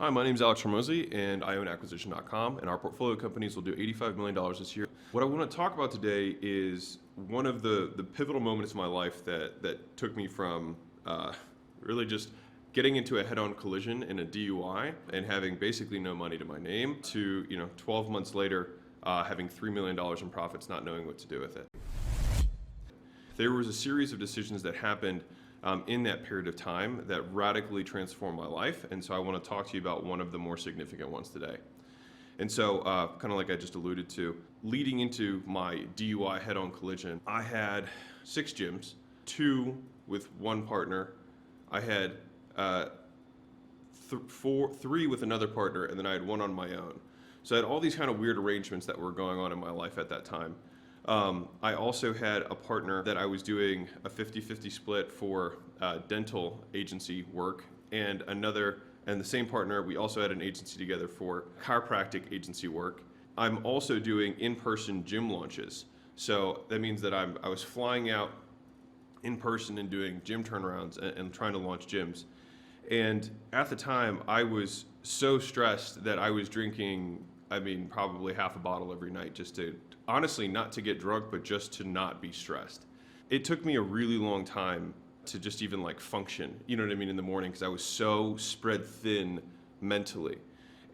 Hi, my name is Alex Hormozi, and I own Acquisition.com, and our portfolio companies will do $85 million this year. What I want to talk about today is one of the pivotal moments in my life that took me from really just getting into a head-on collision in a DUI and having basically no money to my name to 12 months later having $3 million in profits, not knowing what to do with it. There was a series of decisions that happened in that period of time that radically transformed my life, and so I want to talk to you about one of the more significant ones today. And so, kind of like I just alluded to, leading into my DUI head-on collision, I had 6 gyms, 2 with one partner. I had 3 with another partner, and then I had 1 on my own. So I had all these kind of weird arrangements that were going on in my life at that time. I also had a partner that I was doing a 50-50 split for dental agency work, and the same partner, we also had an agency together for chiropractic agency work. I'm also doing in-person gym launches. So that means that I was flying out in person and doing gym turnarounds and trying to launch gyms. And at the time, I was so stressed that I was drinking, probably half a bottle every night just to, honestly, not to get drunk, but just to not be stressed. It took me a really long time to just even function, in the morning, because I was so spread thin mentally.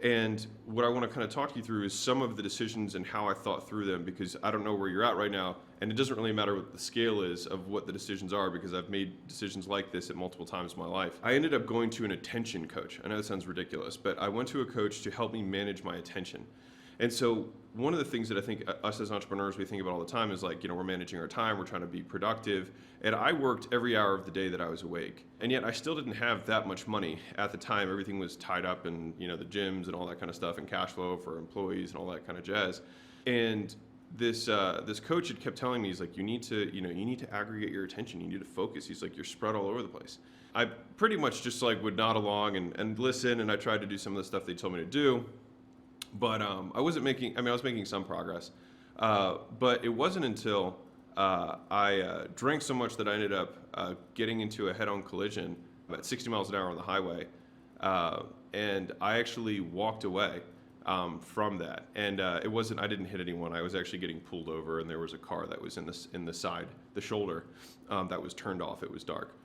And what I want to kind of talk you through is some of the decisions and how I thought through them, because I don't know where you're at right now, and it doesn't really matter what the scale is of what the decisions are, because I've made decisions like this at multiple times in my life. I ended up going to an attention coach. I know that sounds ridiculous, but I went to a coach to help me manage my attention. And so one of the things that I think us as entrepreneurs, we think about all the time is we're managing our time, we're trying to be productive. And I worked every hour of the day that I was awake. And yet I still didn't have that much money at the time. Everything was tied up in, the gyms and all that kind of stuff and cash flow for employees and all that kind of jazz. And this coach had kept telling me, he's like, you need to aggregate your attention. You need to focus. He's like, you're spread all over the place. I pretty much just would nod along and listen. And I tried to do some of the stuff they told me to do. But I was making some progress. But it wasn't until I drank so much that I ended up getting into a head-on collision at 60 miles an hour on the highway. And I actually walked away from that. And I didn't hit anyone. I was actually getting pulled over, and there was a car that was in the side, the shoulder, that was turned off. It was dark.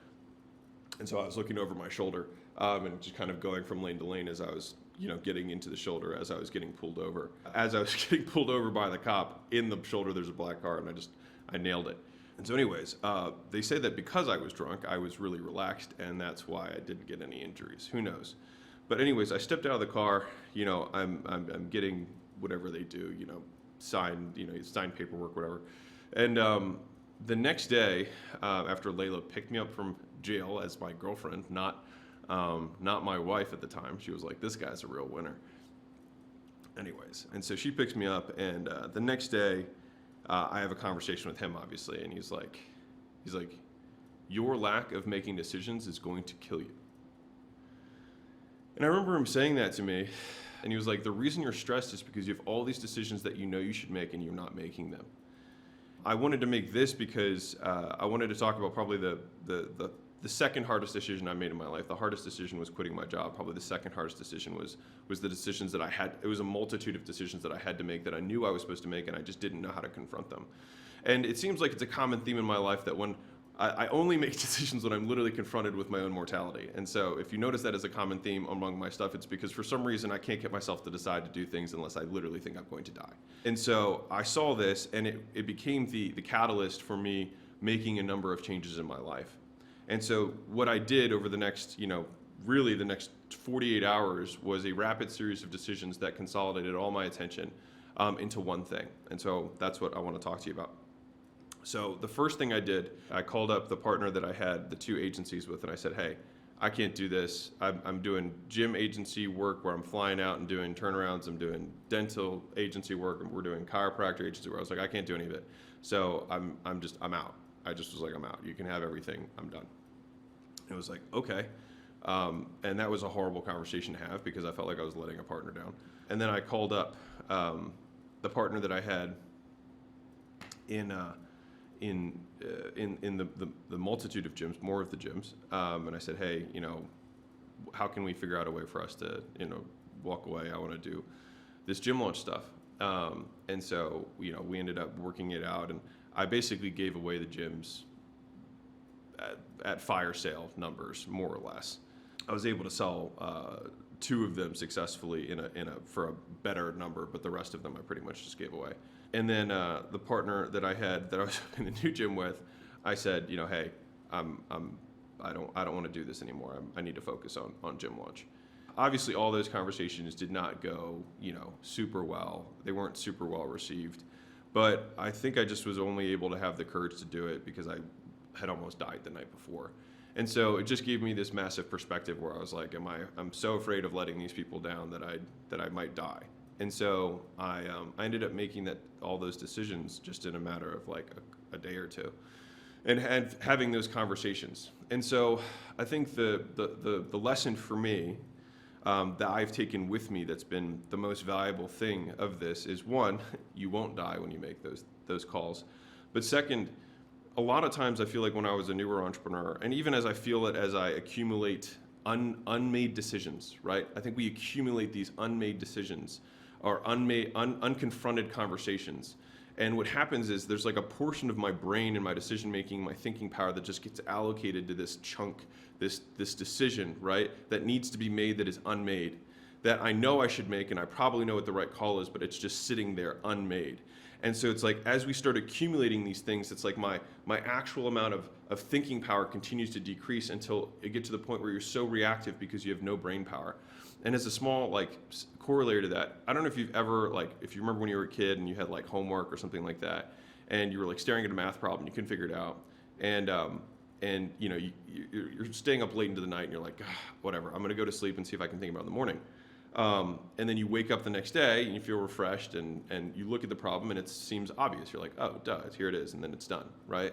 And so I was looking over my shoulder and just kind of going from lane to lane as I was getting into the shoulder as I was getting pulled over. As I was getting pulled over by the cop, in the shoulder there's a black car, and I nailed it. And so anyways, they say that because I was drunk, I was really relaxed, and that's why I didn't get any injuries. Who knows? But anyways, I stepped out of the car, I'm getting whatever they do, signed paperwork, whatever. And the next day, after Layla picked me up from jail as my girlfriend, not my wife at the time. She was like, this guy's a real winner. Anyways, and so she picks me up, and the next day, I have a conversation with him, obviously, and he's like, your lack of making decisions is going to kill you. And I remember him saying that to me, and he was like, the reason you're stressed is because you have all these decisions that you know you should make, and you're not making them. I wanted to make this because I wanted to talk about probably the second hardest decision I made in my life. The hardest decision was quitting my job. Probably the second hardest decision was the decisions that I had. It was a multitude of decisions that I had to make that I knew I was supposed to make, and I just didn't know how to confront them. And it seems like it's a common theme in my life that when I only make decisions when I'm literally confronted with my own mortality. And so if you notice that as a common theme among my stuff, it's because for some reason I can't get myself to decide to do things unless I literally think I'm going to die. And so I saw this, and it became the catalyst for me making a number of changes in my life. And so what I did over the next, really the next 48 hours was a rapid series of decisions that consolidated all my attention into one thing. And so that's what I want to talk to you about. So the first thing I did, I called up the partner that I had the 2 agencies with, and I said, hey, I can't do this. I'm doing gym agency work where I'm flying out and doing turnarounds. I'm doing dental agency work, and we're doing chiropractor agency work. I was like, I can't do any of it. So I'm out. I just was like, I'm out. You can have everything. I'm done. It was like, okay. And that was a horrible conversation to have because I felt like I was letting a partner down. And then I called up the partner that I had in the multitude of gyms, more of the gyms, and I said, hey, how can we figure out a way for us to, walk away? I want to do this gym launch stuff. And so, we ended up working it out, and I basically gave away the gyms at fire sale numbers, more or less. I was able to sell 2 of them successfully for a better number, but the rest of them I pretty much just gave away. And then the partner that I was in the new gym with, I said, hey, I don't want to do this anymore. I need to focus on gym launch. Obviously, all those conversations did not go, super well. They weren't super well received, but I think I just was only able to have the courage to do it because I had almost died the night before. And so it just gave me this massive perspective where I was like, I'm so afraid of letting these people down that I might die. And so I ended up making all those decisions just in a matter of like a day or two, and having those conversations. And so I think the lesson for me that I've taken with me that's been the most valuable thing of this is, one, you won't die when you make those calls. But second, a lot of times I feel like when I was a newer entrepreneur, and even as I feel it as I accumulate unmade decisions, right? I think we accumulate these unmade decisions or unconfronted conversations. And what happens is there's like a portion of my brain and my decision making, my thinking power that just gets allocated to this chunk, this decision, right, that needs to be made that is unmade, that I know I should make and I probably know what the right call is, but it's just sitting there unmade. And so it's like as we start accumulating these things, it's like my actual amount of thinking power continues to decrease until it gets to the point where you're so reactive because you have no brain power. And as a small corollary to that, I don't know if you've ever if you remember when you were a kid and you had homework or something like that, and you were staring at a math problem and you couldn't figure it out, and you're staying up late into the night and you're like, whatever, I'm gonna go to sleep and see if I can think about it in the morning. And then you wake up the next day and you feel refreshed and you look at the problem and it seems obvious. You're like, oh, duh, here it is, and then it's done, right?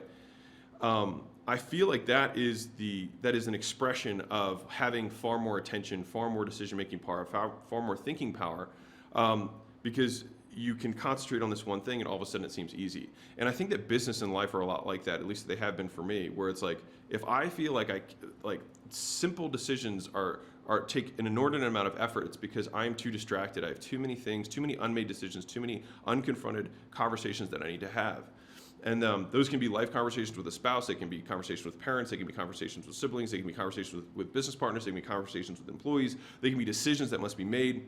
I feel like that is an expression of having far more attention, far more decision-making power, far more thinking power, because you can concentrate on this one thing and all of a sudden it seems easy. And I think that business and life are a lot like that, at least they have been for me, where it's like, if I feel like simple decisions take an inordinate amount of effort, it's because I'm too distracted. I have too many things, too many unmade decisions, too many unconfronted conversations that I need to have. And those can be life conversations with a spouse, they can be conversations with parents, they can be conversations with siblings, they can be conversations with business partners, they can be conversations with employees, they can be decisions that must be made.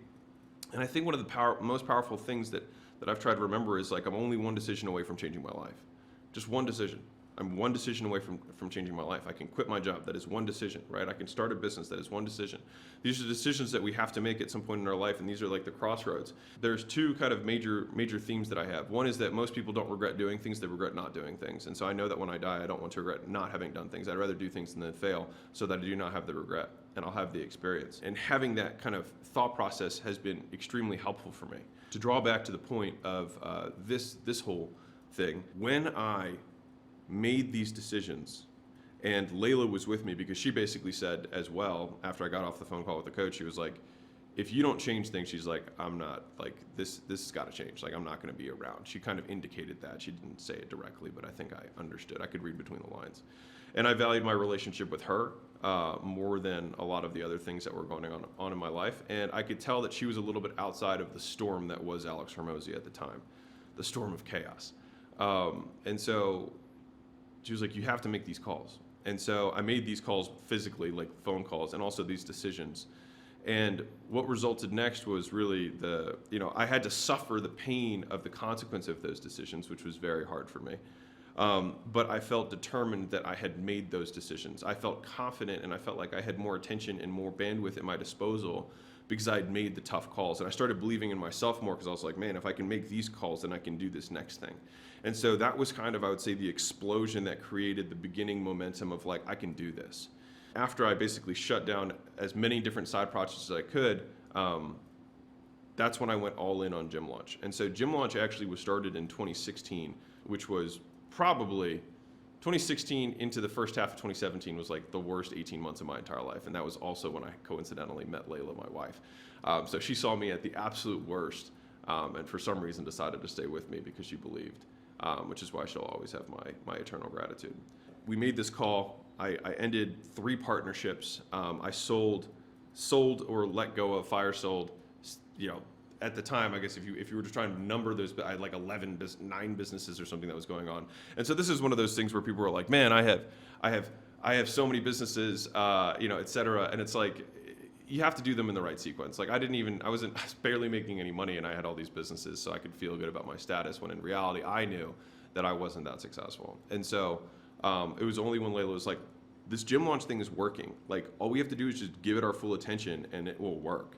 And I think one of the most powerful things that I've tried to remember is I'm only one decision away from changing my life. Just one decision. I'm one decision away from changing my life. I can quit my job. That is one decision, right? I can start a business. That is one decision. These are decisions that we have to make at some point in our life, and these are like the crossroads. There's 2 kind of major themes that I have. One is that most people don't regret doing things, they regret not doing things. And so I know that when I die, I don't want to regret not having done things. I'd rather do things than fail so that I do not have the regret, and I'll have the experience. And having that kind of thought process has been extremely helpful for me. To draw back to the point of this whole thing, when I made these decisions, and Layla was with me because she basically said as well, after I got off the phone call with the coach, she was like, if you don't change things, she's like, I'm not, this has got to change. I'm not going to be around. She kind of indicated that. She didn't say it directly, but I think I understood. I could read between the lines. And I valued my relationship with her more than a lot of the other things that were going on in my life. And I could tell that she was a little bit outside of the storm that was Alex Hormozi at the time, the storm of chaos. And so she was like, you have to make these calls. And so I made these calls physically, phone calls, and also these decisions. And what resulted next was really I had to suffer the pain of the consequence of those decisions, which was very hard for me. But I felt determined that I had made those decisions. I felt confident, and I felt like I had more attention and more bandwidth at my disposal because I had made the tough calls. And I started believing in myself more because I was like, man, if I can make these calls, then I can do this next thing. And so that was kind of, I would say, the explosion that created the beginning momentum of I can do this. After I basically shut down as many different side projects as I could, that's when I went all in on Gym Launch. And so Gym Launch actually was started in 2016, which was probably 2016 into the first half of 2017 was the worst 18 months of my entire life. And that was also when I coincidentally met Layla, my wife. So she saw me at the absolute worst, and for some reason decided to stay with me because she believed, which is why she'll always have my eternal gratitude. We made this call. I ended 3 partnerships. I sold sold or let go of, fire sold, you know, at the time, I guess if you were just trying to number those, I had like 9 businesses or something that was going on. And so this is one of those things where people are like, man, I have so many businesses, you know, et cetera. And it's like, you have to do them in the right sequence. Like I was barely making any money, and I had all these businesses, so I could feel good about my status, when in reality, I knew that I wasn't that successful. And so it was only when Layla was like, this gym launch thing is working. Like all we have to do is just give it our full attention and it will work.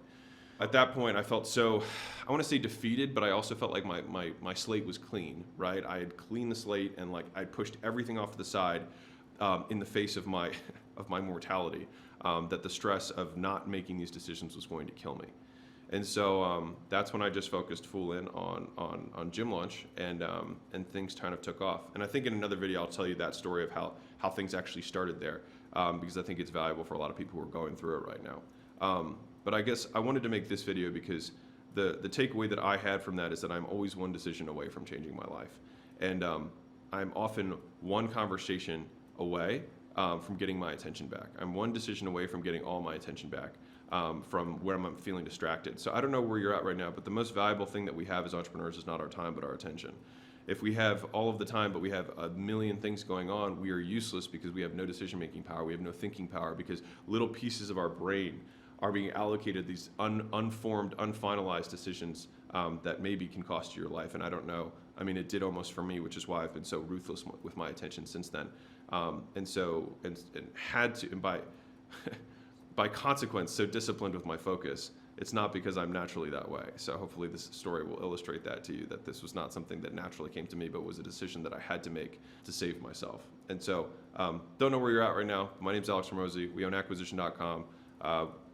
At that point, I felt so, I want to say defeated, but I also felt like my slate was clean, right? I had cleaned the slate, and like I pushed everything off to the side in the face of my mortality, that the stress of not making these decisions was going to kill me. And so that's when I just focused full in on gym launch, and things kind of took off. And I think in another video I'll tell you that story of how things actually started there, because I think it's valuable for a lot of people who are going through it right now. But I guess I wanted to make this video because the takeaway that I had from that is that I'm always one decision away from changing my life. And I'm often one conversation away from getting my attention back. I'm one decision away from getting all my attention back from where I'm feeling distracted. So I don't know where you're at right now, but the most valuable thing that we have as entrepreneurs is not our time, but our attention. If we have all of the time, but we have a million things going on, we are useless because we have no decision-making power. We have no thinking power because little pieces of our brain are being allocated these unformed, unfinalized decisions that maybe can cost you your life. And I don't know. I mean, it did almost for me, which is why I've been so ruthless with my attention since then. And had to, and by consequence, so disciplined with my focus. It's not because I'm naturally that way. So hopefully this story will illustrate that to you, that this was not something that naturally came to me, but was a decision that I had to make to save myself. And so don't know where you're at right now. My name's Alex Hormozi. We own acquisition.com.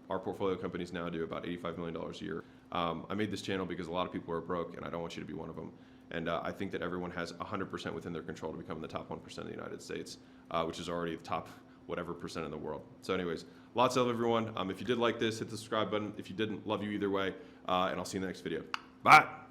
Our portfolio companies now do about $85 million a year. I made this channel because a lot of people are broke, and I don't want you to be one of them. And I think that everyone has 100% within their control to become the top 1% of the United States, which is already the top whatever percent in the world. So anyways, lots of love, everyone. If you did like this, hit the subscribe button. If you didn't, love you either way. And I'll see you in the next video. Bye.